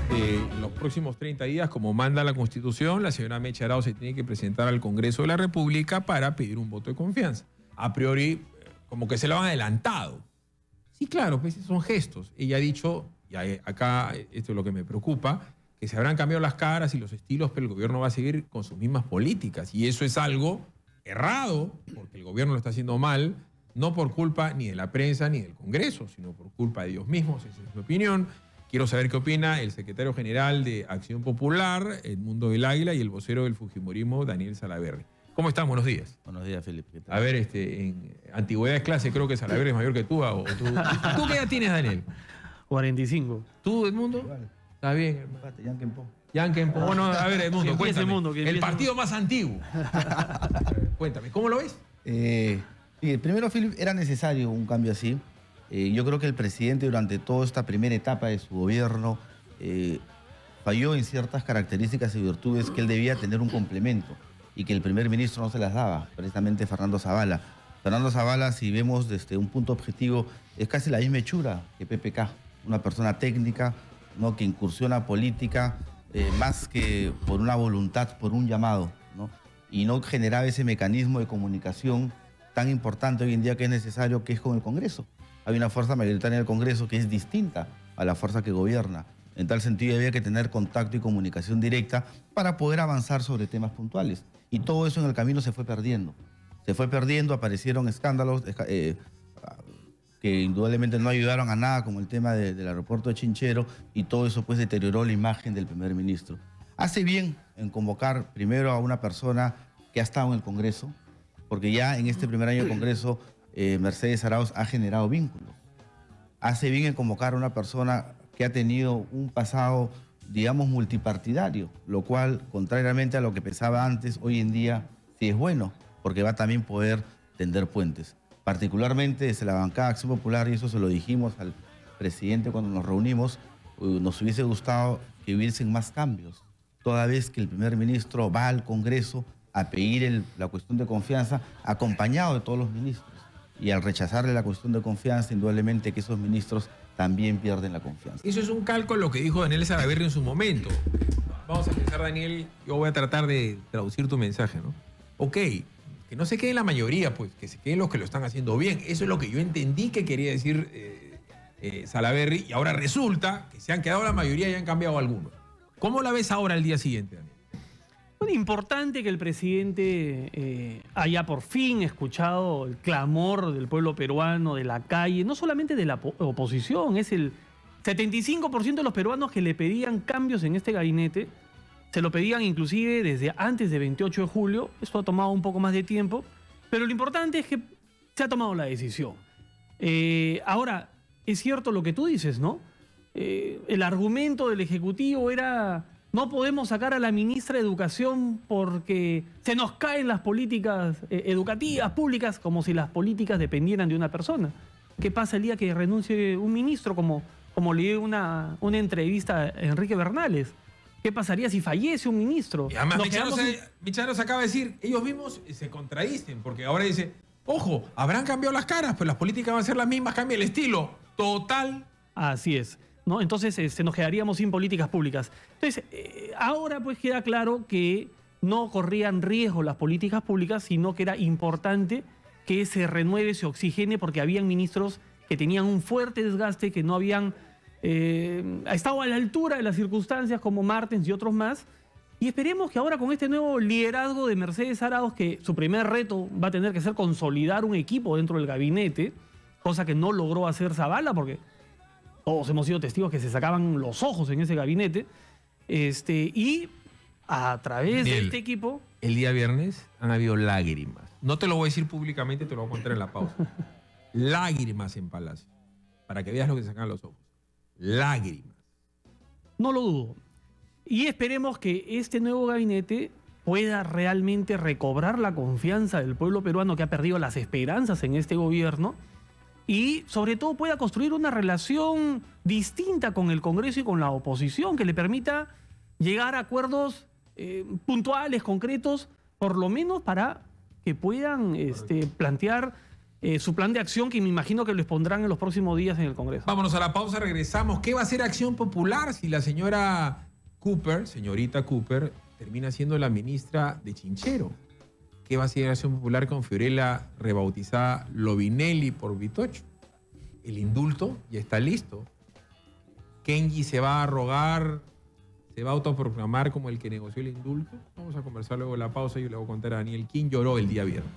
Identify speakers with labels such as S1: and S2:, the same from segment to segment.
S1: De los próximos 30 días, como manda la Constitución, la señora Mecha Arauz se tiene que presentar al Congreso de la República para pedir un voto de confianza. A priori, como que se lo han adelantado. Sí, claro, pues son gestos. Ella ha dicho, y acá esto es lo que me preocupa, que se habrán cambiado las caras y los estilos, pero el gobierno va a seguir con sus mismas políticas. Y eso es algo errado, porque el gobierno lo está haciendo mal, no por culpa ni de la prensa ni del Congreso, sino por culpa de ellos mismos, esa es mi opinión. Quiero saber qué opina el secretario general de Acción Popular, Edmundo del Águila, y el vocero del Fujimorismo, Daniel Salaverry. ¿Cómo están? Buenos días.
S2: Buenos días, Felipe.
S1: A ver, en antigüedades clase creo que Salaverry es mayor que tú. ¿O tú? ¿Tú qué edad tienes, Daniel?
S3: 45.
S1: ¿Tú, Edmundo?
S4: Igual.
S1: Está bien, hermano.
S4: Yanquempo.
S1: Yanquempo. Bueno, a ver, Edmundo, cuéntame. El partido más antiguo. Cuéntame, ¿cómo lo ves?
S4: Primero, Philip, era necesario un cambio así. Yo creo que el presidente durante toda esta primera etapa de su gobierno falló en ciertas características y virtudes que él debía tener un complemento y que el primer ministro no se las daba, precisamente Fernando Zavala. Fernando Zavala, si vemos desde un punto objetivo, es casi la misma hechura que PPK, una persona técnica, ¿no?, que incursiona política más que por una voluntad, por un llamado, ¿no? Y no generaba ese mecanismo de comunicación tan importante hoy en día que es necesario, que es con el Congreso. Hay una fuerza mayoritaria en el Congreso que es distinta a la fuerza que gobierna. En tal sentido, había que tener contacto y comunicación directa para poder avanzar sobre temas puntuales. Y todo eso en el camino se fue perdiendo. Se fue perdiendo, aparecieron escándalos que indudablemente no ayudaron a nada, como el tema del aeropuerto de Chinchero, y todo eso pues deterioró la imagen del primer ministro. Hace bien en convocar primero a una persona que ha estado en el Congreso, porque ya en este primer año de Congreso Mercedes Arauz ha generado vínculos. Hace bien en convocar a una persona que ha tenido un pasado, digamos, multipartidario, lo cual, contrariamente a lo que pensaba antes, hoy en día sí es bueno, porque va a también poder tender puentes. Particularmente desde la bancada de Acción Popular, y eso se lo dijimos al presidente cuando nos reunimos, nos hubiese gustado que hubiesen más cambios, toda vez que el primer ministro va al Congreso a pedir la cuestión de confianza acompañado de todos los ministros. Y al rechazarle la cuestión de confianza, indudablemente que esos ministros también pierden la confianza.
S1: Eso es un calco en lo que dijo Daniel Salaverry en su momento. Vamos a pensar, Daniel, yo voy a tratar de traducir tu mensaje, ¿no? Ok, que no se quede la mayoría, pues, que se queden los que lo están haciendo bien. Eso es lo que yo entendí que quería decir Salaverry, y ahora resulta que se han quedado la mayoría y han cambiado algunos. ¿Cómo la ves ahora al día siguiente, Daniel?
S3: Bueno, importante que el presidente haya por fin escuchado el clamor del pueblo peruano, de la calle, no solamente de la oposición, es el 75% de los peruanos que le pedían cambios en este gabinete, se lo pedían inclusive desde antes de 28 de julio, esto ha tomado un poco más de tiempo, pero lo importante es que se ha tomado la decisión. Ahora, es cierto lo que tú dices, ¿no? El argumento del Ejecutivo era: no podemos sacar a la ministra de Educación porque se nos caen las políticas educativas públicas, como si las políticas dependieran de una persona. ¿Qué pasa el día que renuncie un ministro? Como leí una entrevista a Enrique Bernales. ¿Qué pasaría si fallece un ministro?
S1: Y además, Micharos acaba de decir, ellos mismos se contradicen, porque ahora dice, ojo, habrán cambiado las caras, pero las políticas van a ser las mismas, cambia el estilo. Total.
S3: Así es, ¿no? Entonces nos quedaríamos sin políticas públicas. Entonces, ahora pues queda claro que no corrían riesgo las políticas públicas, sino que era importante que se renueve, se oxigene, porque habían ministros que tenían un fuerte desgaste, que no habían estado a la altura de las circunstancias, como Martens y otros más. Y esperemos que ahora, con este nuevo liderazgo de Mercedes Arauz, que su primer reto va a tener que ser consolidar un equipo dentro del gabinete, cosa que no logró hacer Zavala, porque todos hemos sido testigos que se sacaban los ojos en ese gabinete, y a través de este equipo...
S1: El día viernes han habido lágrimas. No te lo voy a decir públicamente, te lo voy a contar en la pausa. Lágrimas en Palacio, para que veas lo que se sacan los ojos. Lágrimas.
S3: No lo dudo. Y esperemos que este nuevo gabinete pueda realmente recobrar la confianza del pueblo peruano, que ha perdido las esperanzas en este gobierno, y sobre todo pueda construir una relación distinta con el Congreso y con la oposición, que le permita llegar a acuerdos puntuales, concretos, por lo menos para que puedan plantear su plan de acción, que me imagino que lo expondrán en los próximos días en el Congreso.
S1: Vámonos a la pausa, regresamos. ¿Qué va a hacer Acción Popular si la señora Cooper, señorita Cooper, termina siendo la ministra de Chinchero? ¿Qué va a hacer Acción Popular con Fiorella rebautizada Lobinelli por Vitocho? El indulto ya está listo. Kenji se va a arrogar, se va a autoproclamar como el que negoció el indulto. Vamos a conversar luego de la pausa y yo le voy a contar a Daniel quién lloró el día viernes.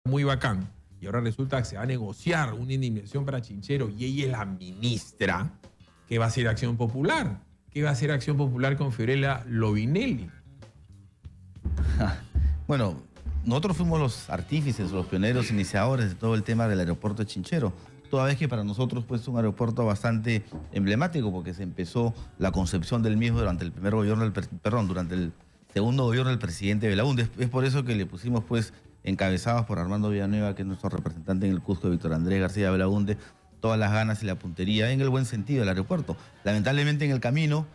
S1: Muy bacán. Y ahora resulta que se va a negociar una indemnización para Chinchero y ella es la ministra. ¿Qué va a hacer Acción Popular? ¿Qué va a hacer Acción Popular con Fiorella Lobinelli?
S4: Bueno, nosotros fuimos los artífices, los pioneros, iniciadores de todo el tema del aeropuerto de Chinchero. Toda vez que para nosotros fue un aeropuerto bastante emblemático porque se empezó la concepción del mismo durante el durante el segundo gobierno del presidente Belaúnde. Es por eso que le pusimos encabezados por Armando Villanueva, que es nuestro representante en el Cusco, Víctor Andrés García Belaúnde, todas las ganas y la puntería en el buen sentido del aeropuerto. Lamentablemente en el camino,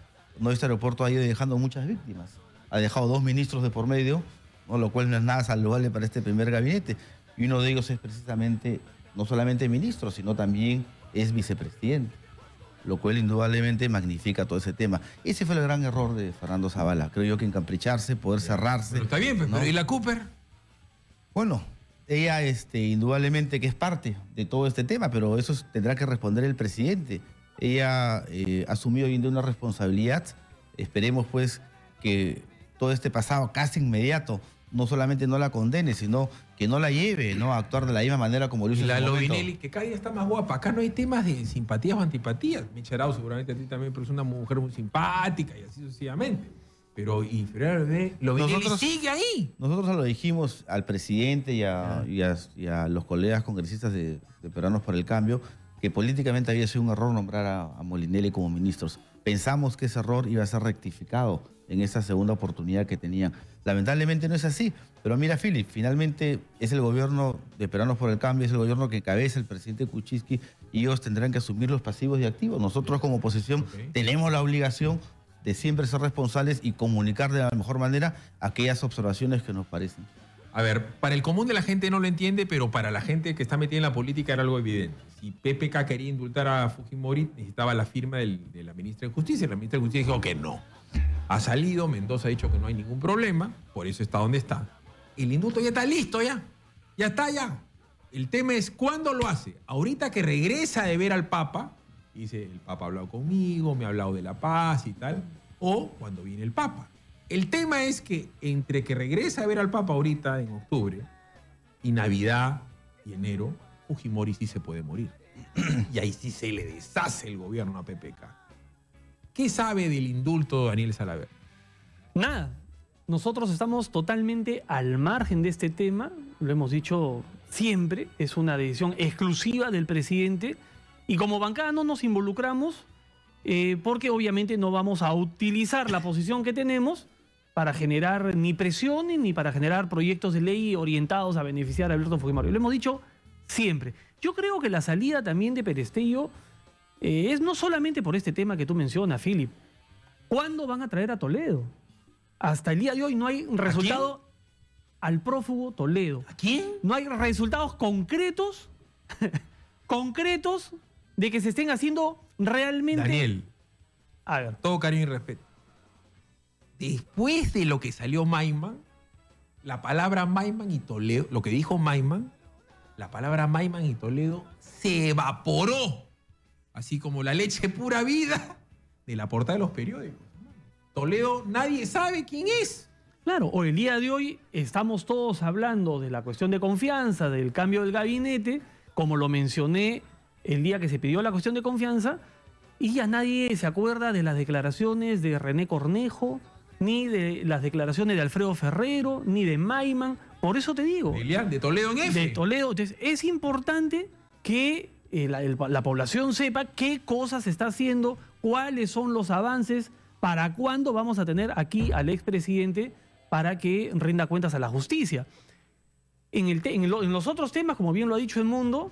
S4: este aeropuerto ha ido dejando muchas víctimas. Ha dejado 2 ministros de por medio, ¿no? Lo cual no es nada saludable para este primer gabinete. Y uno de ellos es precisamente, no solamente ministro, sino también es vicepresidente, lo cual indudablemente magnifica todo ese tema. Ese fue el gran error de Fernando Zavala. Creo yo que encapricarse, poder cerrarse.
S1: Pero está bien, ¿no? ¿Y la Cooper?
S4: Bueno, ella indudablemente que es parte de todo este tema, pero eso tendrá que responder el presidente. Ella ha asumido hoy en día una responsabilidad. Esperemos pues que todo este pasado casi inmediato no solamente no la condene, sino que no la lleve, ¿no?, a actuar de la misma manera como lo hizo
S1: en
S4: su
S1: momento.
S4: Lobinelli,
S1: que cada día está más guapa. Acá no hay temas de simpatías o antipatías. Mecha Arau seguramente a ti también, pero es una mujer muy simpática y así sucesivamente. Pero y Lobinelli sigue ahí.
S4: Nosotros lo dijimos al presidente y a los colegas congresistas de Peruanos por el Cambio, que políticamente había sido un error nombrar a Molinelli como ministros. Pensamos que ese error iba a ser rectificado en esa segunda oportunidad que tenían. Lamentablemente no es así, pero mira, Philip, finalmente es el gobierno de Peruanos por el Cambio, es el gobierno que encabeza el presidente Kuczynski y ellos tendrán que asumir los pasivos y activos. Nosotros como oposición tenemos la obligación de siempre ser responsables y comunicar de la mejor manera aquellas observaciones que nos parecen.
S1: A ver, para el común de la gente no lo entiende, pero para la gente que está metida en la política era algo evidente. Si PPK quería indultar a Fujimori, necesitaba la firma de la ministra de Justicia. La ministra de Justicia dijo que no. Ha salido, Mendoza ha dicho que no hay ningún problema, por eso está donde está. El indulto ya está listo, ya está ya. El tema es cuándo lo hace. Ahorita que regresa de ver al Papa, dice, el Papa ha hablado conmigo, me ha hablado de la paz y tal, o cuando viene el Papa. El tema es que entre que regresa a ver al Papa ahorita en octubre y Navidad y enero, Fujimori sí se puede morir. Y ahí sí se le deshace el gobierno a PPK. ¿Qué sabe del indulto Daniel Salaverry?
S3: Nada. Nosotros estamos totalmente al margen de este tema, lo hemos dicho siempre, es una decisión exclusiva del presidente y como bancada no nos involucramos porque obviamente no vamos a utilizar la posición que tenemos para generar ni presiones ni para generar proyectos de ley orientados a beneficiar a Alberto Fujimori. Lo hemos dicho siempre. Yo creo que la salida también de Perestello es no solamente por este tema que tú mencionas, Philip. ¿Cuándo van a traer a Toledo? Hasta el día de hoy no hay resultado al prófugo Toledo.
S1: ¿A quién?
S3: No hay resultados concretos, concretos de que se estén haciendo realmente...
S1: Daniel,
S3: a ver.
S1: todo cariño y respeto. Después de lo que salió Maiman, la palabra Maiman y Toledo, lo que dijo Maiman, la palabra Maiman y Toledo se evaporó. Así como la leche pura vida de la portada de los periódicos. Toledo, nadie sabe quién es.
S3: Claro, hoy, el día de hoy, estamos todos hablando de la cuestión de confianza, del cambio del gabinete, como lo mencioné el día que se pidió la cuestión de confianza, y ya nadie se acuerda de las declaraciones de René Cornejo, ni de las declaraciones de Alfredo Ferrero, ni de Maiman. Por eso te digo.
S1: De Toledo en F.
S3: De Toledo. Entonces, es importante que la población sepa qué cosas se está haciendo, cuáles son los avances, para cuándo vamos a tener aquí al expresidente para que rinda cuentas a la justicia. En los otros temas, como bien lo ha dicho el mundo,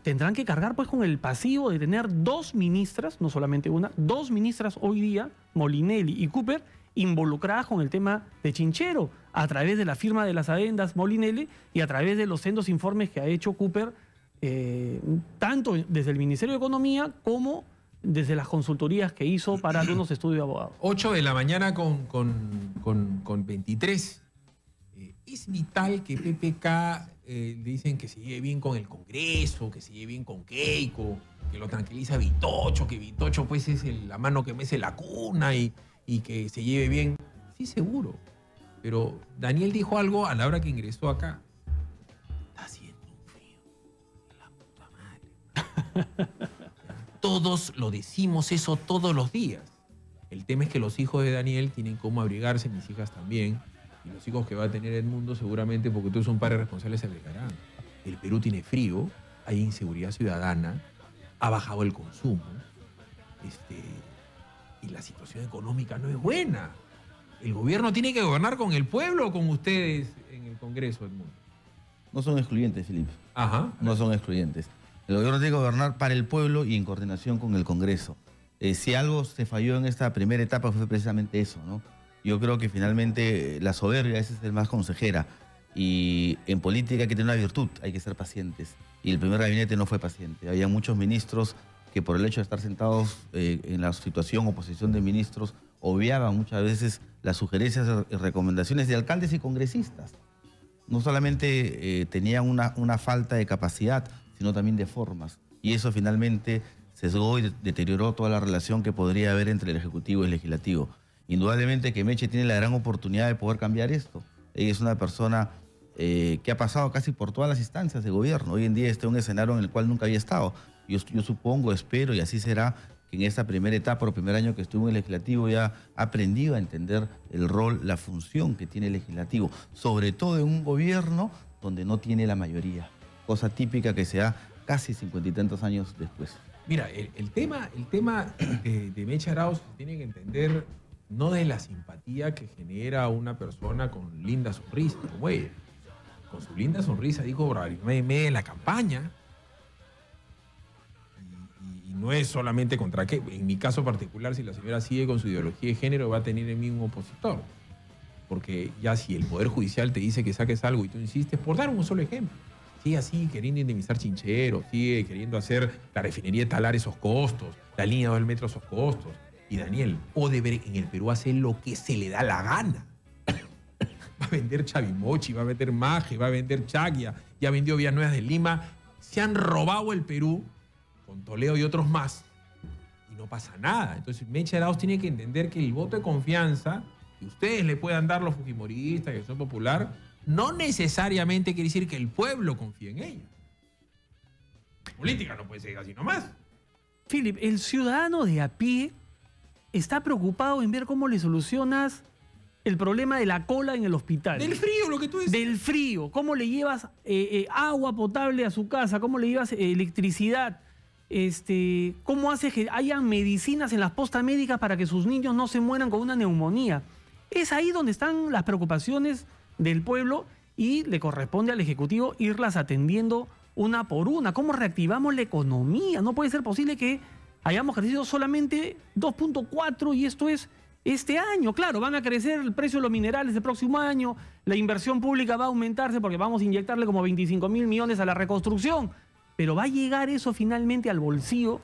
S3: tendrán que cargar pues con el pasivo de tener 2 ministras, no solamente una, 2 ministras hoy día, Molinelli y Cooper, involucradas con el tema de Chinchero, a través de la firma de las adendas Molinelli y a través de los sendos informes que ha hecho Cooper, tanto desde el Ministerio de Economía como desde las consultorías que hizo para algunos estudios de abogados.
S1: 8 de la mañana con 23. Es vital que PPK le dicen que se lleve bien con el Congreso, que se lleve bien con Keiko, que lo tranquiliza Vitocho, que Vitocho pues es la mano que mece la cuna y que se lleve bien. Sí, seguro. Pero Daniel dijo algo a la hora que ingresó acá. Está haciendo un frío. La puta madre. Todos lo decimos eso todos los días. El tema es que los hijos de Daniel tienen cómo abrigarse, mis hijas también. Y los hijos que va a tener Edmundo seguramente, porque todos son padres responsables, se abrigarán. El Perú tiene frío, hay inseguridad ciudadana, ha bajado el consumo, y la situación económica no es buena. ¿El gobierno tiene que gobernar con el pueblo o con ustedes en el Congreso, Edmundo?
S4: No son excluyentes, Felipe.
S1: Ajá.
S4: No son excluyentes. El gobierno tiene que gobernar para el pueblo y en coordinación con el Congreso. Si algo se falló en esta primera etapa fue precisamente eso, ¿no? Yo creo que finalmente la soberbia es el más consejera. Y en política hay que tener una virtud, hay que ser pacientes. Y el primer gabinete no fue paciente. Había muchos ministros que por el hecho de estar sentados en la situación o posición de ministros, obviaban muchas veces las sugerencias y recomendaciones de alcaldes y congresistas. No solamente tenían una falta de capacidad, sino también de formas. Y eso finalmente sesgó y deterioró toda la relación que podría haber entre el Ejecutivo y el Legislativo. Indudablemente que Meche tiene la gran oportunidad de poder cambiar esto. Ella es una persona que ha pasado casi por todas las instancias de gobierno. Hoy en día está en un escenario en el cual nunca había estado. Yo supongo, espero, y así será, que en esta primera etapa o primer año que estuvo en el Legislativo ya ha aprendido a entender el rol, la función que tiene el Legislativo, sobre todo en un gobierno donde no tiene la mayoría, cosa típica que se da casi 50 y tantos años después.
S1: Mira, el tema de Meche Arauz se tiene que entender no de la simpatía que genera una persona con linda sonrisa, como ella. Con su linda sonrisa dijo barbaridad en la campaña. Y no es solamente contra qué. En mi caso particular, si la señora sigue con su ideología de género, va a tener en mí un opositor. Porque ya si el Poder Judicial te dice que saques algo y tú insistes, por dar un solo ejemplo, sigue así queriendo indemnizar Chinchero, sigue queriendo hacer la refinería de Talar esos costos, la línea 2 del metro esos costos. Y Daniel, Odebrecht en el Perú hace lo que se le da la gana. Va a vender Chavimochi, va a vender Maje, va a vender Chagia, ya vendió Villanueva de Lima. Se han robado el Perú con Toledo y otros más y no pasa nada. Entonces Meche Arauz tiene que entender que el voto de confianza que ustedes le puedan dar los fujimoristas, que son popular, no necesariamente quiere decir que el pueblo confíe en ella. La política no puede ser así nomás.
S3: Philip, el ciudadano de a pie está preocupado en ver cómo le solucionas el problema de la cola en el hospital.
S1: Del frío, lo que tú dices.
S3: Del frío. ¿Cómo le llevas agua potable a su casa? ¿Cómo le llevas electricidad? ¿Cómo haces que hayan medicinas en las postas médicas para que sus niños no se mueran con una neumonía? Es ahí donde están las preocupaciones del pueblo y le corresponde al Ejecutivo irlas atendiendo una por una. ¿Cómo reactivamos la economía? No puede ser posible que hayamos crecido solamente 2.4 y esto es este año. Claro, van a crecer el precio de los minerales el próximo año, la inversión pública va a aumentarse porque vamos a inyectarle como 25.000 millones a la reconstrucción, pero va a llegar eso finalmente al bolsillo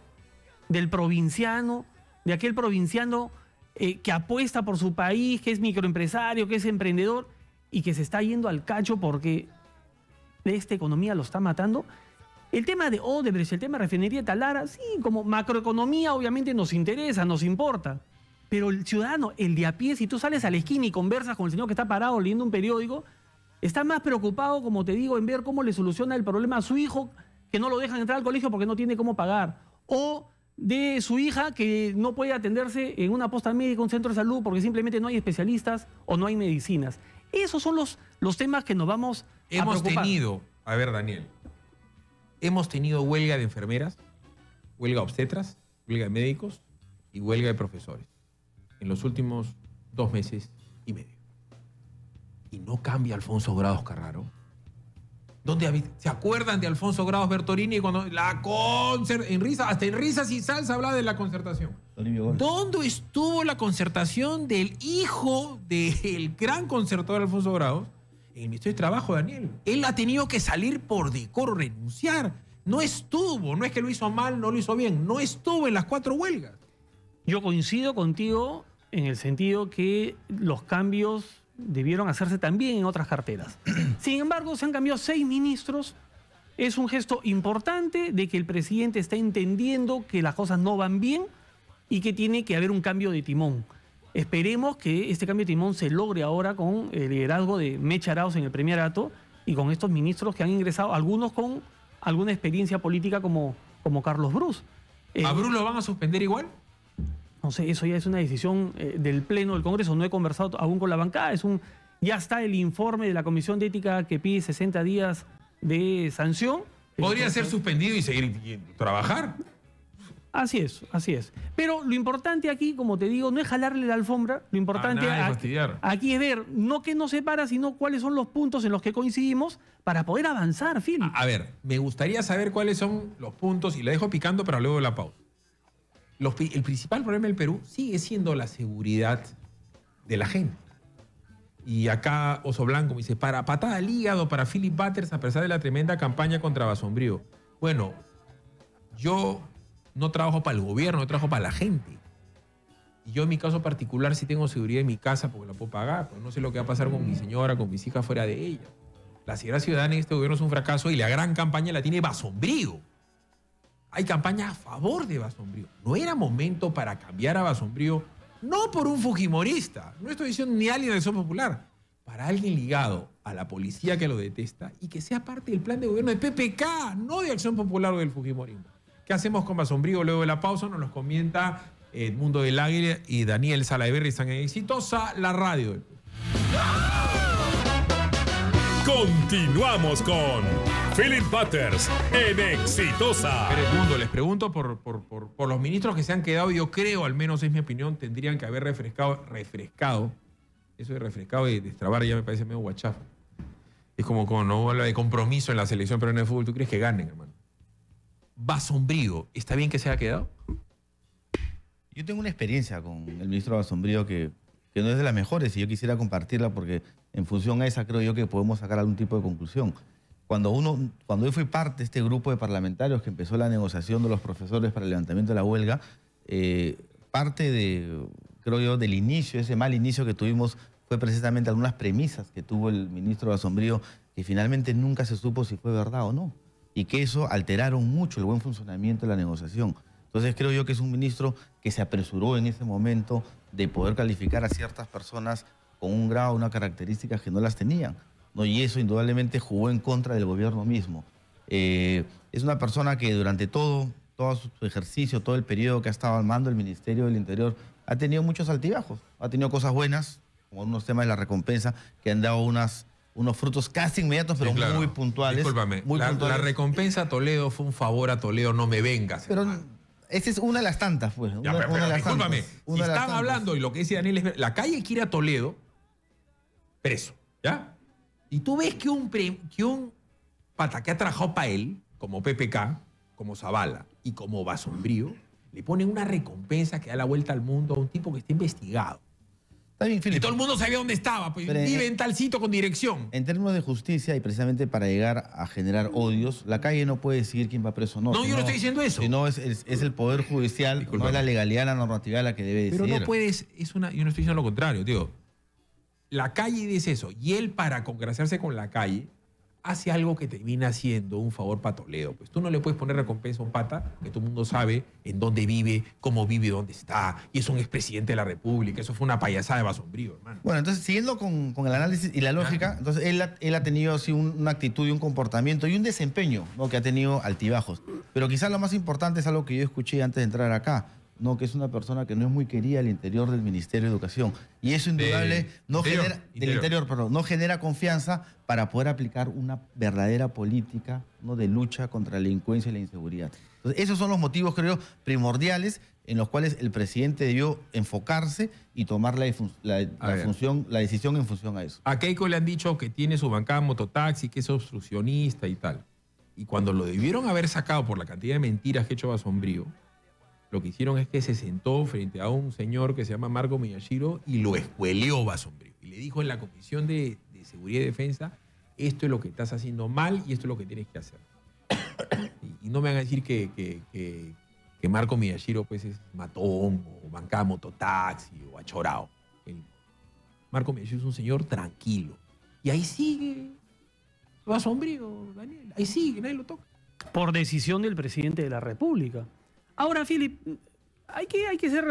S3: del provinciano, de aquel provinciano que apuesta por su país, que es microempresario, que es emprendedor y que se está yendo al cacho porque esta economía lo está matando. El tema de Odebrecht, el tema de refinería de Talara, sí, como macroeconomía obviamente nos interesa, nos importa. Pero el ciudadano, el de a pie, si tú sales a la esquina y conversas con el señor que está parado leyendo un periódico, está más preocupado, como te digo, en ver cómo le soluciona el problema a su hijo, que no lo dejan entrar al colegio porque no tiene cómo pagar. O de su hija que no puede atenderse en una posta médica, un centro de salud, porque simplemente no hay especialistas o no hay medicinas. Esos son los temas que nos vamos a preocupar.
S1: A ver, Daniel, hemos tenido huelga de enfermeras, huelga de obstetras, huelga de médicos y huelga de profesores en los últimos 2 meses y medio. Y no cambia Alfonso Grados Carraro. ¿Se acuerdan de Alfonso Grados Bertolini cuando hasta en risas y salsa hablaba de la concertación?
S4: Toribio Gómez.
S1: ¿Dónde estuvo la concertación del hijo del gran concertador Alfonso Grados? En el Ministerio de Trabajo, Daniel. Él ha tenido que salir por decoro, renunciar. No estuvo, no es que lo hizo mal, no lo hizo bien, no estuvo en las 4 huelgas.
S3: Yo coincido contigo en el sentido que los cambios debieron hacerse también en otras carteras. Sin embargo, se han cambiado 6 ministros. Es un gesto importante de que el presidente está entendiendo que las cosas no van bien y que tiene que haber un cambio de timón. Esperemos que este cambio de timón se logre ahora con el liderazgo de Mecha Arauz en el Primerato y con estos ministros que han ingresado, algunos con alguna experiencia política como Carlos Brus.
S1: ¿A Brus lo van a suspender igual?
S3: No sé, eso ya es una decisión del Pleno del Congreso. No he conversado aún con la bancada. Ya está el informe de la Comisión de Ética que pide 60 días de sanción.
S1: Podría ser suspendido y seguir trabajar.
S3: Así es, así es. Pero lo importante aquí, como te digo, no es jalarle la alfombra. Lo importante aquí es ver, no qué nos separa, sino cuáles son los puntos en los que coincidimos para poder avanzar, Phil.
S1: A ver, me gustaría saber cuáles son los puntos, y la dejo picando para luego de la pausa. El principal problema del Perú sigue siendo la seguridad de la gente. Y acá Oso Blanco me dice, para patada al hígado para Philip Butters a pesar de la tremenda campaña contra Basombrío. Bueno, yo no trabajo para el gobierno, yo trabajo para la gente. Y yo en mi caso particular sí tengo seguridad en mi casa porque la puedo pagar. Pues no sé lo que va a pasar con mi señora, con mis hijas fuera de ella. La seguridad ciudadana en este gobierno es un fracaso y la gran campaña la tiene Basombrío. Hay campaña a favor de Basombrío. No era momento para cambiar a Basombrío, no por un fujimorista, no estoy diciendo ni alguien de Acción Popular, para alguien ligado a la policía que lo detesta y que sea parte del plan de gobierno de PPK, no de Acción Popular o del fujimorismo. ¿Qué hacemos con Basombrío luego de la pausa? Nos los comenta Edmundo del Águila y Daniel Salaverry. Están en Exitosa, la radio.
S2: Continuamos con Philip Butters en Exitosa.
S1: Pero Edmundo, les pregunto por los ministros que se han quedado. Yo creo, al menos es mi opinión, tendrían que haber refrescado. Eso de refrescado y destrabar ya me parece medio guachafa. Es como cuando no habla de compromiso en la selección peruana de fútbol. ¿Tú crees que ganen, hermano? Basombrío, ¿está bien que se haya quedado?
S4: Yo tengo una experiencia con el ministro Basombrío que no es de las mejores y yo quisiera compartirla porque en función a esa creo yo que podemos sacar algún tipo de conclusión. Cuando yo fui parte de este grupo de parlamentarios que empezó la negociación de los profesores para el levantamiento de la huelga, parte creo yo, del inicio, ese mal inicio que tuvimos fue precisamente algunas premisas que tuvo el ministro Basombrío que finalmente nunca se supo si fue verdad o no. Y que eso alteraron mucho el buen funcionamiento de la negociación. Entonces creo yo que es un ministro que se apresuró en ese momento de poder calificar a ciertas personas con un grado, unas características que no las tenían, ¿no? Y eso indudablemente jugó en contra del gobierno mismo. Es una persona que durante todo su ejercicio, todo el periodo que ha estado al mando del Ministerio del Interior, ha tenido muchos altibajos. Ha tenido cosas buenas, como unos temas de la recompensa, que han dado unos frutos casi inmediatos, pero sí, claro, muy puntuales.
S1: Discúlpame, la recompensa a Toledo fue un favor a Toledo, no me vengas.
S4: Pero esa es una de las tantas, pues.
S1: Discúlpame, si están hablando, y lo que dice Daniel es, la calle quiere a Toledo preso, ¿ya? Y tú ves que un pata que ha trabajado para él, como PPK, como Zavala y como Basombrío, le ponen una recompensa que da la vuelta al mundo a un tipo que está investigado.
S4: Está bien, Felipe.
S1: Y todo el mundo sabía dónde estaba, pues vive en tal sitio con dirección.
S4: En términos de justicia y precisamente para llegar a generar odios, la calle no puede decidir quién va preso o no.
S1: No, yo no estoy diciendo eso.
S4: Sino es el Poder Judicial, disculpa, no es la legalidad, la normatividad la que debe decidir.
S1: Pero no puedes, yo no estoy diciendo lo contrario, tío. La calle dice eso, y él para congraciarse con la calle hace algo que termina siendo un favor para Toledo. Pues tú no le puedes poner recompensa a un pata que todo el mundo sabe en dónde vive, cómo vive, dónde está, y es un expresidente de la República. Eso fue una payasada de Basombrío, hermano.
S4: Bueno, entonces, siguiendo con el análisis y la lógica, entonces él ha tenido así una actitud y un comportamiento y un desempeño, ¿no?, que ha tenido altibajos. Pero quizás lo más importante es algo que yo escuché antes de entrar acá, ¿no?, que es una persona que no es muy querida al interior del Ministerio de Educación. Y eso indudable no genera confianza para poder aplicar una verdadera política, ¿no?, de lucha contra la delincuencia y la inseguridad. Entonces, esos son los motivos, creo, primordiales en los cuales el presidente debió enfocarse y tomar la decisión en función a eso.
S1: A Keiko le han dicho que tiene su bancada mototaxi, que es obstruccionista y tal. Y cuando lo debieron haber sacado por la cantidad de mentiras que ha hecho Basombrío, lo que hicieron es que se sentó frente a un señor que se llama Marco Miyashiro y lo escueleó Basombrío. Y le dijo en la Comisión de Seguridad y Defensa, esto es lo que estás haciendo mal y esto es lo que tienes que hacer. Y no me van a decir que Marco Miyashiro pues, es matón o bancaba mototaxi o achorao. Marco Miyashiro es un señor tranquilo. Y ahí sigue Basombrío, Daniel. Ahí sigue, nadie lo toca.
S3: Por decisión del presidente de la República. Ahora, Philip, hay que ser,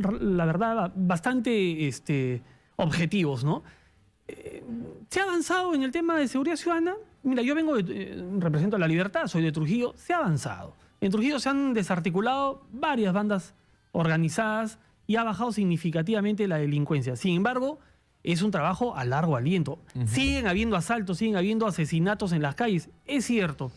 S3: la verdad, bastante objetivos, ¿no? Se ha avanzado en el tema de seguridad ciudadana. Mira, yo represento a La Libertad, soy de Trujillo. Se ha avanzado. En Trujillo se han desarticulado varias bandas organizadas y ha bajado significativamente la delincuencia. Sin embargo, es un trabajo a largo aliento. Siguen habiendo asaltos, siguen habiendo asesinatos en las calles. Es cierto.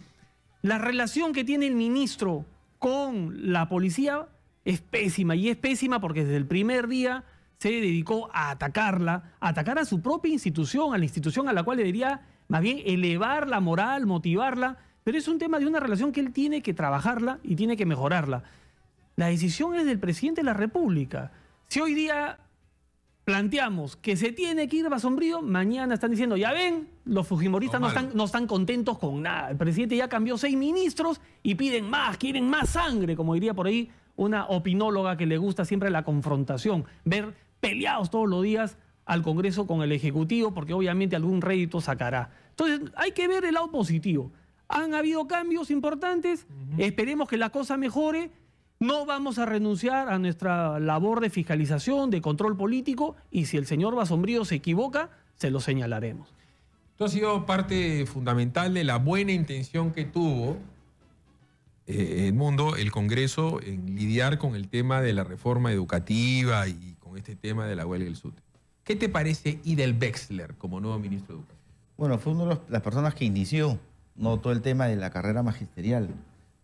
S3: La relación que tiene el ministro con la policía es pésima. Y es pésima porque desde el primer día se dedicó a atacarla, a atacar a su propia institución, a la institución a la cual debería más bien elevar la moral, motivarla. Pero es un tema de una relación que él tiene que trabajarla y tiene que mejorarla. La decisión es del presidente de la República. Si hoy día planteamos que se tiene que ir Basombrío, mañana están diciendo, ya ven, los fujimoristas no están contentos con nada. El presidente ya cambió 6 ministros y piden más, quieren más sangre, como diría por ahí una opinóloga que le gusta siempre la confrontación, ver peleados todos los días al Congreso con el Ejecutivo, porque obviamente algún rédito sacará. Entonces hay que ver el lado positivo. Han habido cambios importantes, esperemos que la cosa mejore. No vamos a renunciar a nuestra labor de fiscalización, de control político, y si el señor Basombrío se equivoca, se lo señalaremos.
S1: Tú has sido parte fundamental de la buena intención que tuvo Edmundo, el Congreso, en lidiar con el tema de la reforma educativa y con este tema de la huelga del SUTE. ¿Qué te parece Idel Wexler como nuevo ministro de Educación?
S4: Bueno, fue una de las personas que inició todo el tema de la carrera magisterial.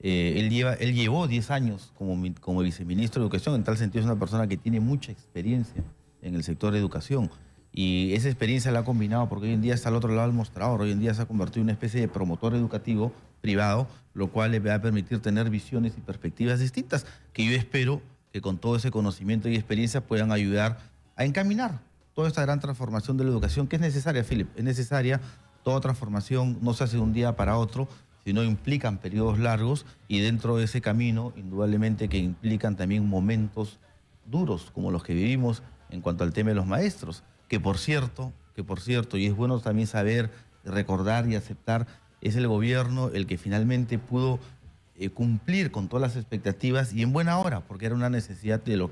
S4: Él llevó 10 años como viceministro de Educación, en tal sentido es una persona que tiene mucha experiencia en el sector de educación y esa experiencia la ha combinado porque hoy en día está al otro lado del mostrador, hoy en día se ha convertido en una especie de promotor educativo privado, lo cual le va a permitir tener visiones y perspectivas distintas que yo espero que con todo ese conocimiento y experiencia puedan ayudar a encaminar toda esta gran transformación de la educación que es necesaria, Philip, es necesaria. Toda transformación no se hace de un día para otro, sino implican periodos largos y dentro de ese camino, indudablemente que implican también momentos duros como los que vivimos en cuanto al tema de los maestros, que por cierto, y es bueno también saber, recordar y aceptar, es el gobierno el que finalmente pudo cumplir con todas las expectativas y en buena hora, porque era una necesidad de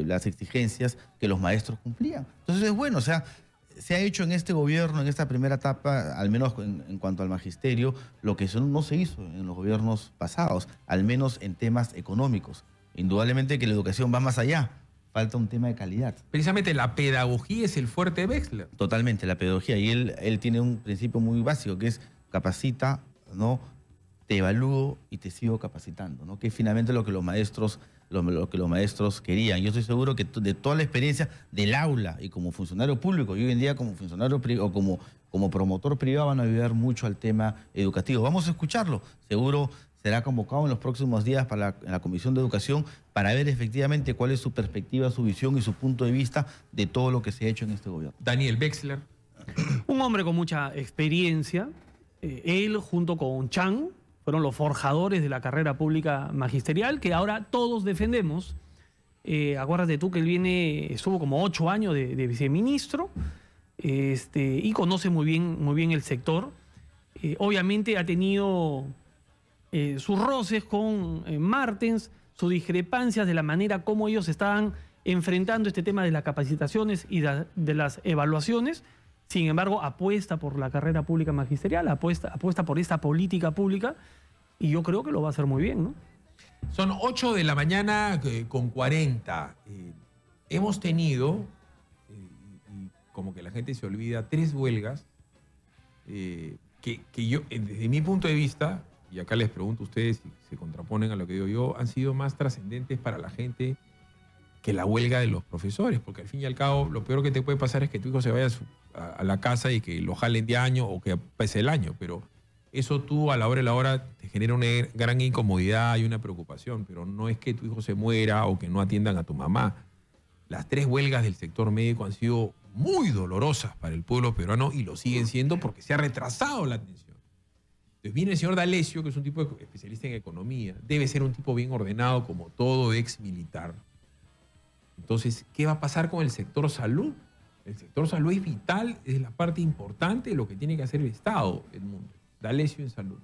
S4: las exigencias que los maestros cumplían. Entonces es bueno, o sea, se ha hecho en este gobierno, en esta primera etapa, al menos en cuanto al magisterio, lo que no se hizo en los gobiernos pasados, al menos en temas económicos. Indudablemente que la educación va más allá, falta un tema de calidad.
S1: Precisamente la pedagogía es el fuerte de Wexler.
S4: Totalmente, la pedagogía. Y él tiene un principio muy básico que es capacita, ¿no? Te evalúo y te sigo capacitando, ¿no? Que es finalmente lo que los maestros querían. Yo estoy seguro que de toda la experiencia del aula y como funcionario público, y hoy en día como funcionario o como promotor privado van a ayudar mucho al tema educativo. Vamos a escucharlo. Seguro será convocado en los próximos días en la Comisión de Educación para ver efectivamente cuál es su perspectiva, su visión y su punto de vista de todo lo que se ha hecho en este gobierno.
S1: Daniel Wexler.
S3: Un hombre con mucha experiencia. Él junto con Chan fueron los forjadores de la carrera pública magisterial que ahora todos defendemos. Acuérdate tú que él estuvo como 8 años de viceministro y conoce muy bien el sector. Obviamente ha tenido sus roces con Martens, sus discrepancias de la manera como ellos estaban enfrentando este tema de las capacitaciones y de las evaluaciones. Sin embargo, apuesta por la carrera pública magisterial, apuesta por esta política pública y yo creo que lo va a hacer muy bien, ¿no?
S1: Son 8 de la mañana con 40. Hemos tenido, y como que la gente se olvida, 3 huelgas que yo, desde mi punto de vista, y acá les pregunto a ustedes si se contraponen a lo que digo yo, han sido más trascendentes para la gente que la huelga de los profesores, porque al fin y al cabo lo peor que te puede pasar es que tu hijo se vaya a la casa y que lo jalen de año o que pase el año, pero eso tú a la hora de la hora te genera una gran incomodidad y una preocupación, pero no es que tu hijo se muera o que no atiendan a tu mamá. Las 3 huelgas del sector médico han sido muy dolorosas para el pueblo peruano y lo siguen siendo porque se ha retrasado la atención. Entonces viene el señor D'Alessio, que es un tipo especialista en economía, debe ser un tipo bien ordenado como todo ex militar. Entonces, ¿qué va a pasar con el sector salud? El sector salud es vital, es la parte importante de lo que tiene que hacer el Estado, Edmundo. D'Alessio en salud.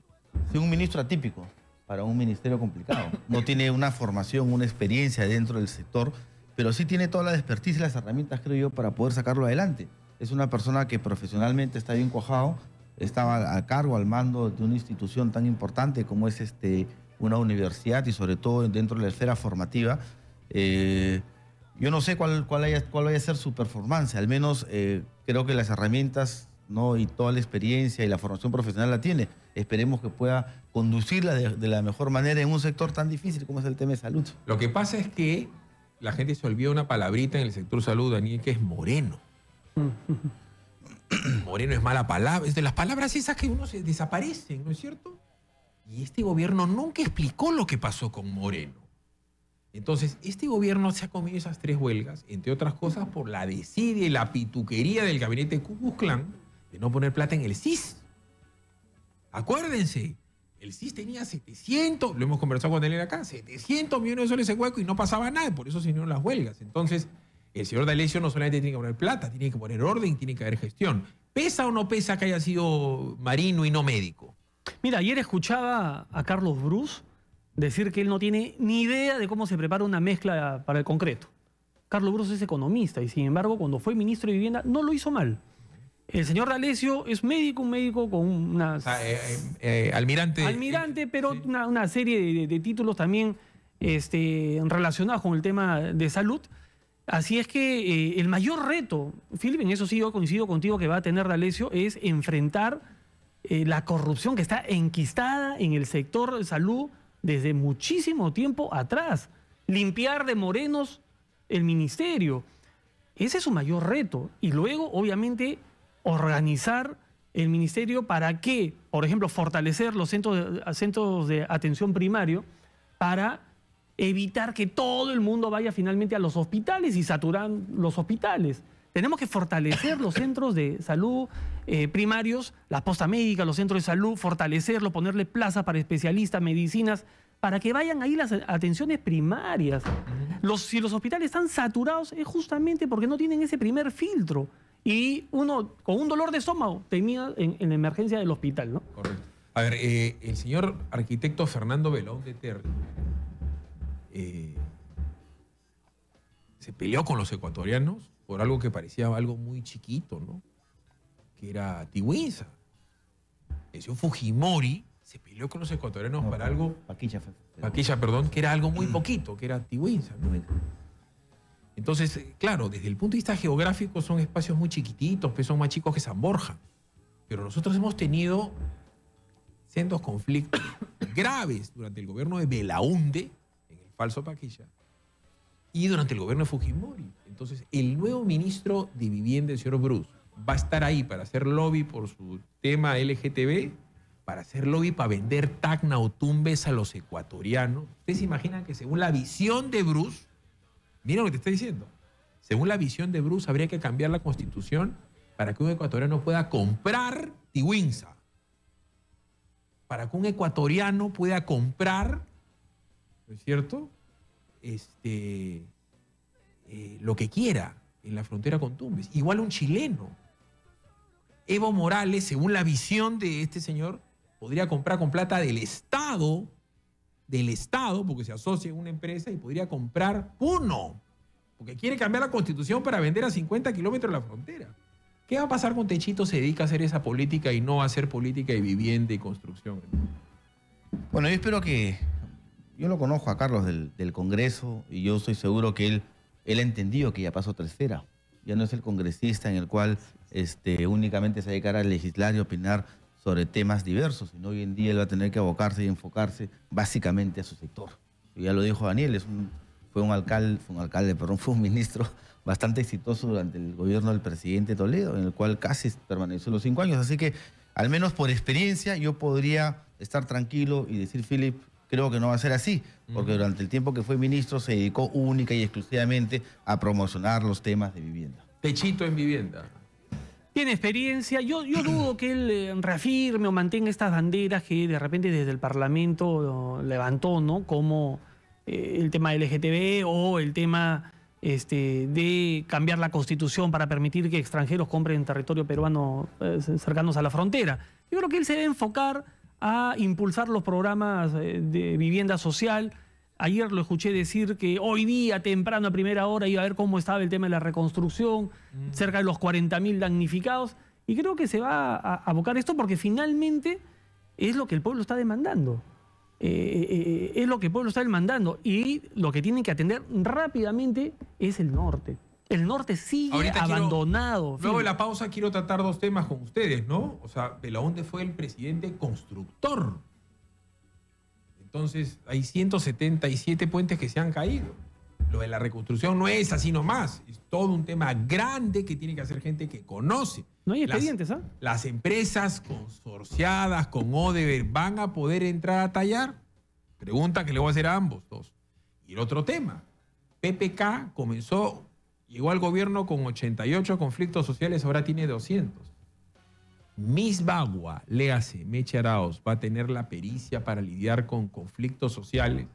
S4: Es un ministro atípico para un ministerio complicado. No tiene una formación, una experiencia dentro del sector, pero sí tiene toda la expertise y las herramientas, creo yo, para poder sacarlo adelante. Es una persona que profesionalmente está bien cuajado, estaba a cargo, al mando de una institución tan importante como es una universidad y sobre todo dentro de la esfera formativa. Yo no sé cuál vaya a ser su performance, al menos creo que las herramientas, ¿no?, y toda la experiencia y la formación profesional la tiene. Esperemos que pueda conducirla de la mejor manera en un sector tan difícil como es el tema de salud.
S1: Lo que pasa es que la gente se olvida una palabrita en el sector salud, Daniel, que es moreno. Moreno es mala palabra, es de las palabras esas que uno se desaparecen, ¿no es cierto? Y este gobierno nunca explicó lo que pasó con Moreno. Entonces, este gobierno se ha comido esas 3 huelgas, entre otras cosas, por la desidia y la pituquería del gabinete Ku Klux Klan de no poner plata en el CIS. Acuérdense, el CIS tenía 700, lo hemos conversado con él acá, 700 millones de soles en hueco y no pasaba nada, por eso se vinieron las huelgas. Entonces, el señor D'Alessio no solamente tiene que poner plata, tiene que poner orden, tiene que haber gestión. ¿Pesa o no pesa que haya sido marino y no médico?
S3: Mira, ayer escuchaba a Carlos Bruce decir que él no tiene ni idea de cómo se prepara una mezcla para el concreto. Carlos Bruce es economista y, sin embargo, cuando fue ministro de Vivienda no lo hizo mal. El señor D'Alessio es médico, un médico con una...
S1: Almirante.
S3: Almirante, pero
S1: sí,
S3: una serie de títulos también relacionados con el tema de salud. Así es que el mayor reto, Philip, en eso sí yo coincido contigo, que va a tener D'Alessio, es enfrentar la corrupción que está enquistada en el sector de salud desde muchísimo tiempo atrás. Limpiar de morenos el ministerio. Ese es su mayor reto. Y luego, obviamente, organizar el ministerio para que, por ejemplo, fortalecer los centros de atención primario para evitar que todo el mundo vaya finalmente a los hospitales y saturan los hospitales. Tenemos que fortalecer los centros de salud primarios, la posta médica, los centros de salud, fortalecerlo, ponerle plazas para especialistas, medicinas, para que vayan ahí las atenciones primarias. Si los hospitales están saturados es justamente porque no tienen ese primer filtro. Y uno, con un dolor de estómago, termina en la emergencia del hospital, ¿no?
S1: Correcto. A ver, el señor arquitecto Fernando Belaúnde de Terry se peleó con los ecuatorianos por algo que parecía algo muy chiquito, ¿no? Que era Tiwinsa. El señor Fujimori se peleó con los ecuatorianos para algo... Paquilla, perdón, que era algo muy poquito, que era Tiwinsa, ¿no? Entonces, claro, desde el punto de vista geográfico son espacios muy chiquititos, pues son más chicos que San Borja. Pero nosotros hemos tenido sendos conflictos graves durante el gobierno de Belaúnde, en el falso Paquilla, y durante el gobierno de Fujimori. Entonces, el nuevo ministro de Vivienda, el señor Bruce, va a estar ahí para hacer lobby por su tema LGTB, para hacer lobby para vender Tacna o Tumbes a los ecuatorianos. ¿Ustedes se imaginan que según la visión de Bruce, mira lo que te estoy diciendo, según la visión de Bruce habría que cambiar la Constitución para que un ecuatoriano pueda comprar Tiwinsa? Para que un ecuatoriano pueda comprar, ¿no es cierto?, lo que quiera en la frontera con Tumbes. Igual un chileno. Evo Morales, según la visión de este señor, podría comprar con plata del Estado, porque se asocia a una empresa, y podría comprar Puno, porque quiere cambiar la Constitución para vender a 50 kilómetros de la frontera. ¿Qué va a pasar con Techito se dedica a hacer esa política y no a hacer política de vivienda y construcción?
S4: Bueno, yo espero que... Yo lo conozco a Carlos del Congreso y yo estoy seguro que él ha entendido que ya pasó tercera. Ya no es el congresista en el cual únicamente se dedicará a legislar y opinar sobre temas diversos, sino hoy en día él va a tener que abocarse y enfocarse básicamente a su sector. Y ya lo dijo Daniel, fue un ministro bastante exitoso durante el gobierno del presidente Toledo, en el cual casi permaneció los 5 años. Así que, al menos por experiencia, yo podría estar tranquilo y decir, Philip, creo que no va a ser así, porque durante el tiempo que fue ministro se dedicó única y exclusivamente a promocionar los temas de vivienda.
S1: Techito en vivienda.
S3: Tiene experiencia. Yo dudo que él reafirme o mantenga estas banderas que de repente desde el Parlamento levantó, ¿no? Como el tema LGTB o el tema de cambiar la Constitución para permitir que extranjeros compren territorio peruano cercanos a la frontera. Yo creo que él se debe enfocar a impulsar los programas de vivienda social. Ayer lo escuché decir que hoy día, temprano, a primera hora, iba a ver cómo estaba el tema de la reconstrucción, cerca de los 40.000 damnificados. Y creo que se va a abocar esto porque finalmente es lo que el pueblo está demandando. Es lo que el pueblo está demandando. Y lo que tienen que atender rápidamente es el norte. El norte sigue
S1: Ahorita
S3: abandonado.
S1: Luego de la pausa quiero tratar dos temas con ustedes, ¿no? O sea, Belaúnde fue el presidente constructor. Entonces, hay 177 puentes que se han caído. Lo de la reconstrucción no es así nomás. Es todo un tema grande que tiene que hacer gente que conoce.
S3: No hay expedientes, ¿ah?
S1: Las empresas consorciadas con Odebrecht van a poder entrar a tallar. Pregunta que le voy a hacer a ambos dos. Y el otro tema. PPK llegó al gobierno con 88 conflictos sociales, ahora tiene 200. Miss Bagua, léase, Meche Arauz, va a tener la pericia para lidiar con conflictos sociales.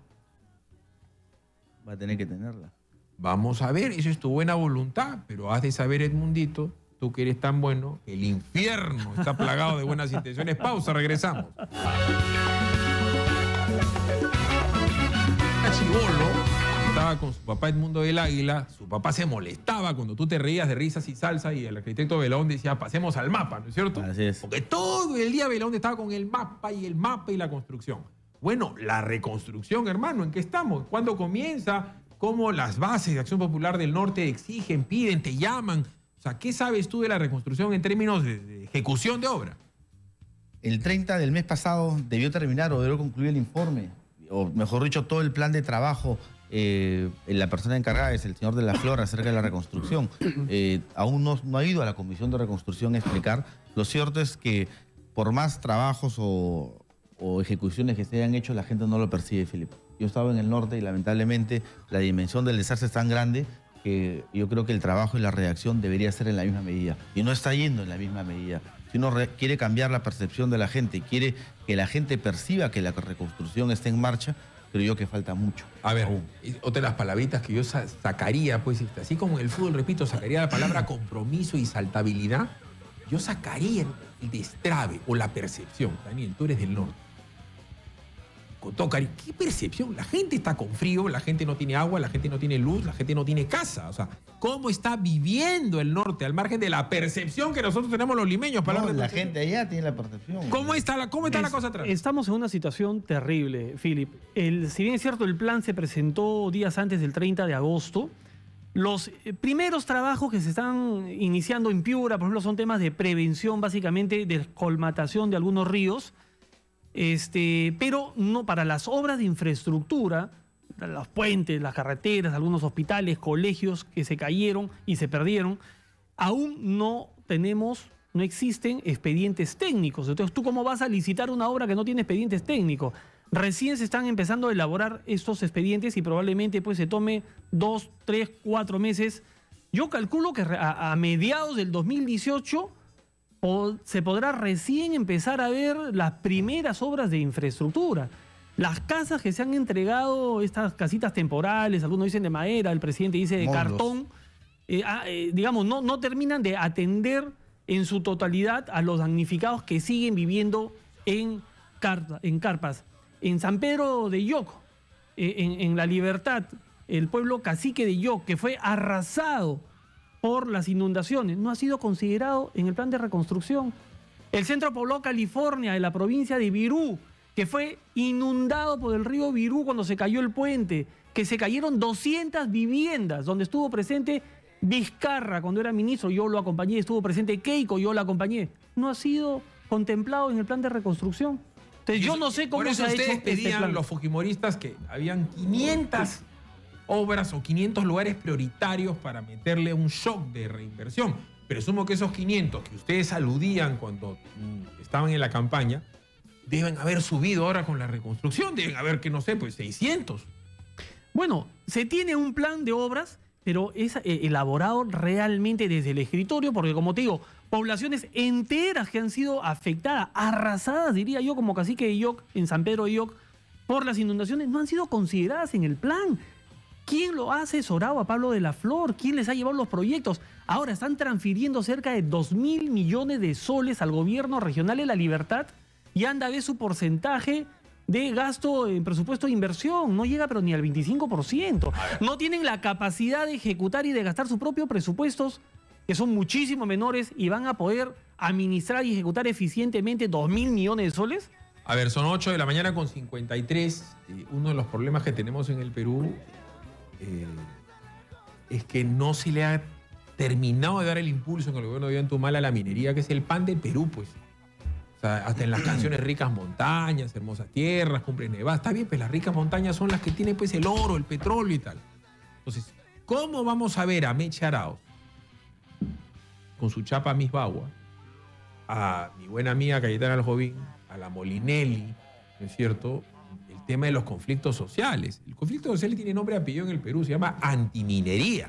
S4: Va a tener que tenerla.
S1: Vamos a ver, eso es tu buena voluntad, pero has de saber, Edmundito, tú que eres tan bueno, el infierno está plagado de buenas intenciones. Pausa, regresamos. Chibolo estaba con su papá Edmundo del Águila, su papá se molestaba cuando tú te reías de risas y salsa y el arquitecto Belaúnde decía, pasemos al mapa, ¿no es cierto?
S4: Así es.
S1: Porque todo el día Belaúnde estaba con el mapa y la construcción. Bueno, la reconstrucción, hermano, ¿en qué estamos? ¿Cuándo comienza? ¿Cómo las bases de Acción Popular del Norte exigen, piden, te llaman? O sea, ¿qué sabes tú de la reconstrucción en términos de ejecución de obra?
S4: El 30 del mes pasado debió terminar o debió concluir el informe, o mejor dicho, todo el plan de trabajo. La persona encargada es el señor de la Flor acerca de la reconstrucción. Aún no ha ido a la Comisión de Reconstrucción a explicar. Lo cierto es que por más trabajos o ejecuciones que se hayan hecho, la gente no lo percibe, Felipe. Yo estaba en el norte y lamentablemente la dimensión del desastre es tan grande que yo creo que el trabajo y la reacción debería ser en la misma medida. Y no está yendo en la misma medida. Si uno quiere cambiar la percepción de la gente, quiere que la gente perciba que la reconstrucción está en marcha, creo yo que falta mucho.
S1: A ver, otra de las palabritas que yo sacaría, pues, así como en el fútbol, repito, sacaría la palabra compromiso y saltabilidad, yo sacaría el destrave o la percepción. Daniel, tú eres del norte. Con todo cariño, ¿qué percepción? La gente está con frío, la gente no tiene agua, la gente no tiene luz, la gente no tiene casa. O sea, ¿cómo está viviendo el norte al margen de la percepción que nosotros tenemos los limeños?
S4: No, la gente allá tiene la percepción.
S1: ¿Cómo está la cosa atrás?
S3: Estamos en una situación terrible, Philip. Si bien es cierto, el plan se presentó días antes del 30 de agosto, los primeros trabajos que se están iniciando en Piura, por ejemplo, son temas de prevención, básicamente, de colmatación de algunos ríos, pero no para las obras de infraestructura, los puentes, las carreteras, algunos hospitales, colegios que se cayeron y se perdieron, aún no existen expedientes técnicos. Entonces, ¿tú cómo vas a licitar una obra que no tiene expedientes técnicos? Recién se están empezando a elaborar estos expedientes y probablemente pues se tome 2, 3, 4 meses. Yo calculo que a mediados del 2018 se podrá recién empezar a ver las primeras obras de infraestructura. Las casas que se han entregado, estas casitas temporales, algunos dicen de madera, el presidente dice de cartón, digamos, no terminan de atender en su totalidad a los damnificados que siguen viviendo en carpas. En San Pedro de Yoc, en La Libertad, el pueblo cacique de Yoc, que fue arrasado por las inundaciones, no ha sido considerado en el plan de reconstrucción. El centro poblado California, de la provincia de Virú, que fue inundado por el río Virú cuando se cayó el puente, que se cayeron 200 viviendas, donde estuvo presente Vizcarra cuando era ministro, yo lo acompañé, estuvo presente Keiko, yo la acompañé. No ha sido contemplado en el plan de reconstrucción. Entonces, yo no sé cómo se ha hecho
S1: ustedes pedían
S3: plan.
S1: Los fujimoristas que habían 500 obras o 500 lugares prioritarios para meterle un shock de reinversión. Presumo que esos 500 que ustedes aludían cuando estaban en la campaña, deben haber subido ahora con la reconstrucción, deben haber, que no sé, pues 600.
S3: Bueno, se tiene un plan de obras, pero es elaborado realmente desde el escritorio, porque como te digo, poblaciones enteras que han sido afectadas, arrasadas, diría yo, como Cacique de Yoc, en San Pedro de Yoc, por las inundaciones, no han sido consideradas en el plan. ¿Quién lo ha asesorado a Pablo de la Flor? ¿Quién les ha llevado los proyectos? Ahora están transfiriendo cerca de 2.000 millones de soles al gobierno regional de La Libertad y anda a ver su porcentaje de gasto en presupuesto de inversión. No llega pero ni al 25%. No tienen la capacidad de ejecutar y de gastar sus propios presupuestos, que son muchísimo menores, y van a poder administrar y ejecutar eficientemente 2.000 millones de soles.
S1: A ver, son 8 de la mañana con 53. Uno de los problemas que tenemos en el Perú es que no se le ha terminado de dar el impulso en el gobierno de Ollantumala a la minería, que es el pan del Perú, pues. O sea, hasta en las canciones ricas montañas, hermosas tierras, cumbres nevadas. Está bien, pues las ricas montañas son las que tienen pues el oro, el petróleo y tal. Entonces, ¿cómo vamos a ver a Mecha Arauz con su chapa Miss Bagua, a mi buena amiga Cayetana Aljovín, a la Molinelli, ¿no es cierto?, el tema de los conflictos sociales? El conflicto social tiene nombre y apellido en el Perú, se llama antiminería.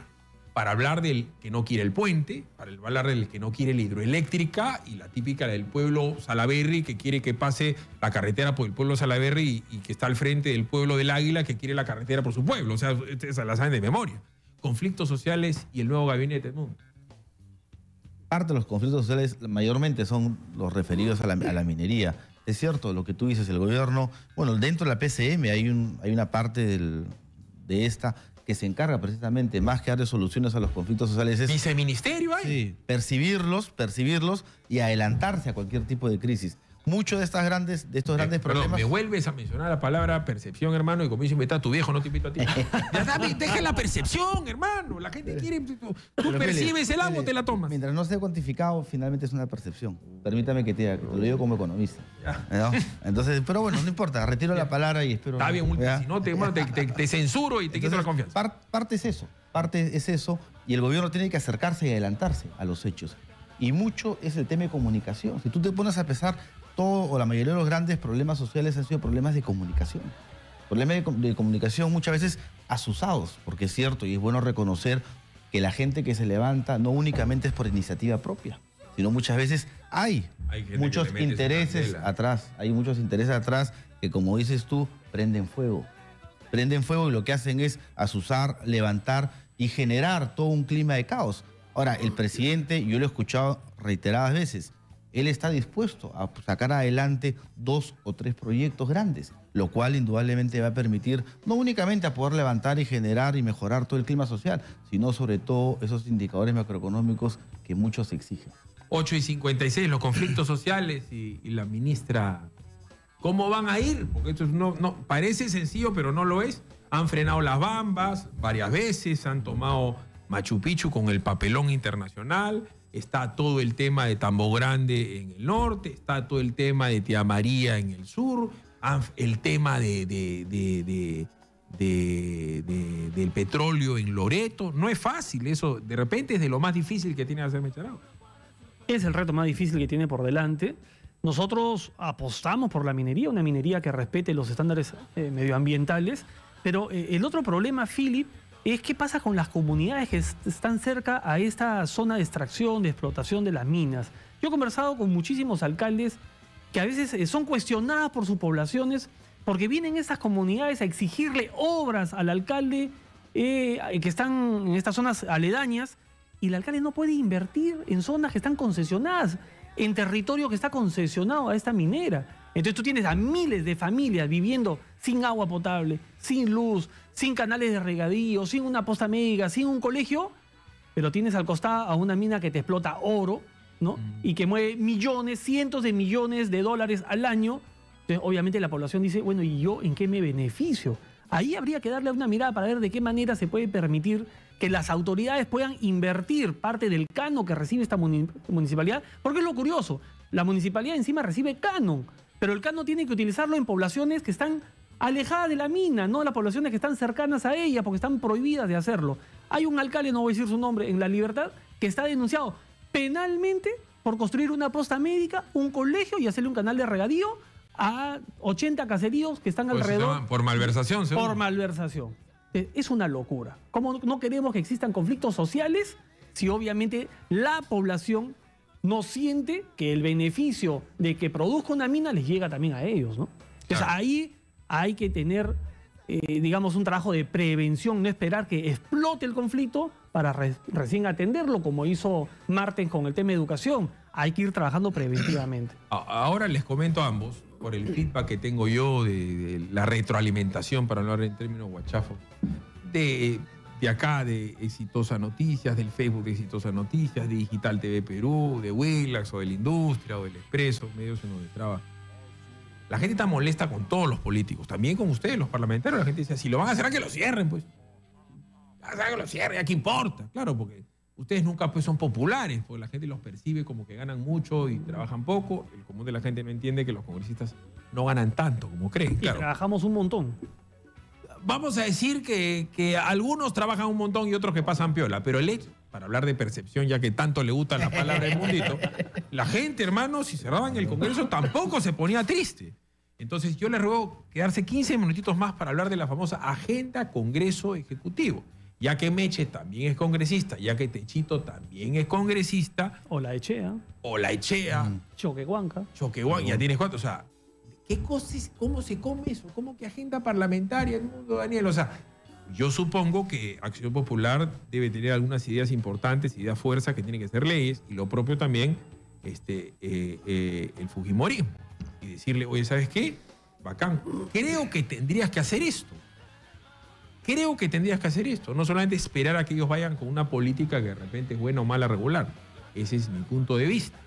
S1: Para hablar del que no quiere el puente, para hablar del que no quiere la hidroeléctrica, y la típica del pueblo Salaberry, que quiere que pase la carretera por el pueblo Salaberry y que está al frente del pueblo del Águila, que quiere la carretera por su pueblo. O sea, esa la saben de memoria. Conflictos sociales y el nuevo gabinete, ¿no?
S4: Parte de los conflictos sociales mayormente son los referidos a la minería. Es cierto lo que tú dices, el gobierno, bueno, dentro de la PCM hay una parte de esta que se encarga precisamente, más que darle soluciones a los conflictos sociales, es
S1: ¿Viceministerio hay?
S4: sí, percibirlos y adelantarse a cualquier tipo de crisis. Muchos de estos grandes
S1: Perdón,
S4: problemas...
S1: me vuelves a mencionar la palabra percepción, hermano, y como dice, está tu viejo, no te invito a ti. Ya, deja la percepción, hermano. La gente quiere... Tú
S4: Pero,
S1: percibes el agua,
S4: Feli,
S1: te la tomas.
S4: Mientras no esté cuantificado, finalmente es una percepción. Permítame que te lo digo como economista. ¿No? Entonces, pero bueno, no importa, retiro la palabra y espero...
S1: Está bien,
S4: ¿ya?
S1: si no, te censuro y te quito la confianza.
S4: Parte es eso, y el gobierno tiene que acercarse y adelantarse a los hechos. Y mucho es el tema de comunicación. Si tú te pones a pensar, todo o la mayoría de los grandes problemas sociales han sido problemas de comunicación. Problemas de comunicación muchas veces asusados, porque es cierto y es bueno reconocer que la gente que se levanta no únicamente es por iniciativa propia, sino muchas veces hay muchos intereses atrás. Hay muchos intereses atrás que, como dices tú, prenden fuego. Prenden fuego y lo que hacen es asusar, levantar y generar todo un clima de caos. Ahora, el presidente, yo lo he escuchado reiteradas veces, él está dispuesto a sacar adelante 2 o 3 proyectos grandes, lo cual indudablemente va a permitir no únicamente a poder levantar y generar y mejorar todo el clima social, sino sobre todo esos indicadores macroeconómicos que muchos exigen.
S1: 8:56, los conflictos sociales y la ministra, ¿cómo van a ir? Porque esto no parece sencillo, pero no lo es. Han frenado las bambas varias veces, han tomado Machu Picchu con el papelón internacional, está todo el tema de Tambo Grande en el norte, está todo el tema de Tía María en el sur, el tema del petróleo en Loreto. No es fácil eso, de repente es de lo más difícil que tiene que hacer Mecha Arauz.
S3: Es el reto más difícil que tiene por delante. Nosotros apostamos por la minería, una minería que respete los estándares medioambientales, pero el otro problema, Philip, es qué pasa con las comunidades que están cerca a esta zona de extracción, de explotación de las minas. Yo he conversado con muchísimos alcaldes que a veces son cuestionadas por sus poblaciones porque vienen estas comunidades a exigirle obras al alcalde que están en estas zonas aledañas, y el alcalde no puede invertir en zonas que están concesionadas, en territorio que está concesionado a esta minera. Entonces tú tienes a miles de familias viviendo sin agua potable, sin luz, sin canales de regadío, sin una posta médica, sin un colegio, pero tienes al costado a una mina que te explota oro, ¿no? Y que mueve millones, cientos de millones de dólares al año. Entonces, obviamente la población dice, bueno, ¿y yo en qué me beneficio? Ahí habría que darle una mirada para ver de qué manera se puede permitir que las autoridades puedan invertir parte del canon que recibe esta municipalidad, porque es lo curioso, la municipalidad encima recibe canon, pero el canon tiene que utilizarlo en poblaciones que están alejadas de la mina, no las poblaciones que están cercanas a ella, porque están prohibidas de hacerlo. Hay un alcalde, no voy a decir su nombre, en La Libertad, que está denunciado penalmente por construir una posta médica, un colegio y hacerle un canal de regadío a 80 caseríos que están
S1: Pues se
S3: alrededor.
S1: llaman por malversación, seguro.
S3: Por malversación. Es una locura. ¿Cómo no queremos que existan conflictos sociales si obviamente la población no siente que el beneficio de que produzca una mina les llega también a ellos, ¿no? Entonces
S1: Claro.
S3: ahí hay que tener, digamos, un trabajo de prevención, no esperar que explote el conflicto para recién atenderlo, como hizo Martens con el tema de educación. Hay que ir trabajando preventivamente.
S1: Ahora les comento a ambos, por el feedback que tengo yo de la retroalimentación, para hablar en términos guachafos, de acá, de Exitosa Noticias, del Facebook de Exitosa Noticias, de Digital TV Perú, de Willax o de la Industria o del Expreso, medios en donde trabaja. La gente está molesta con todos los políticos, también con ustedes, los parlamentarios. La gente dice, si lo van a hacer, a que lo cierren, pues. A que lo cierren, ¿a qué importa? Claro, porque ustedes nunca pues, son populares, porque la gente los percibe como que ganan mucho y trabajan poco. El común de la gente no entiende que los congresistas no ganan tanto como creen.
S3: Y
S1: Claro.
S3: trabajamos un montón.
S1: Vamos a decir que algunos trabajan un montón y otros que pasan piola, pero el hecho, para hablar de percepción, ya que tanto le gusta la palabra del mundito, la gente, hermano, si cerraban el Congreso tampoco se ponía triste. Entonces yo les ruego quedarse 15 minutitos más para hablar de la famosa Agenda Congreso Ejecutivo. Ya que Meche también es congresista, ya que Techito también es congresista,
S3: O la Echea,
S1: o la Echea,
S3: Choquehuanca.
S1: Choquehuanca, ya tienes cuánto, o sea, ¿qué cosas, cómo se come eso? ¿Cómo que agenda parlamentaria, Edmundo, Daniel? O sea, yo supongo que Acción Popular debe tener algunas ideas importantes, ideas fuerzas que tienen que ser leyes, y lo propio también el fujimorismo. Y decirle, oye, ¿sabes qué? Bacán. Creo que tendrías que hacer esto. Creo que tendrías que hacer esto. No solamente esperar a que ellos vayan con una política que de repente es buena o mala, regular. Ese es mi punto de vista.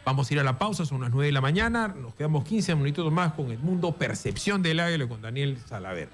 S1: Vamos a ir a la pausa, son las 9 de la mañana. Nos quedamos 15 minutos más con Edmundo Percepción del Águila con Daniel Salaverry.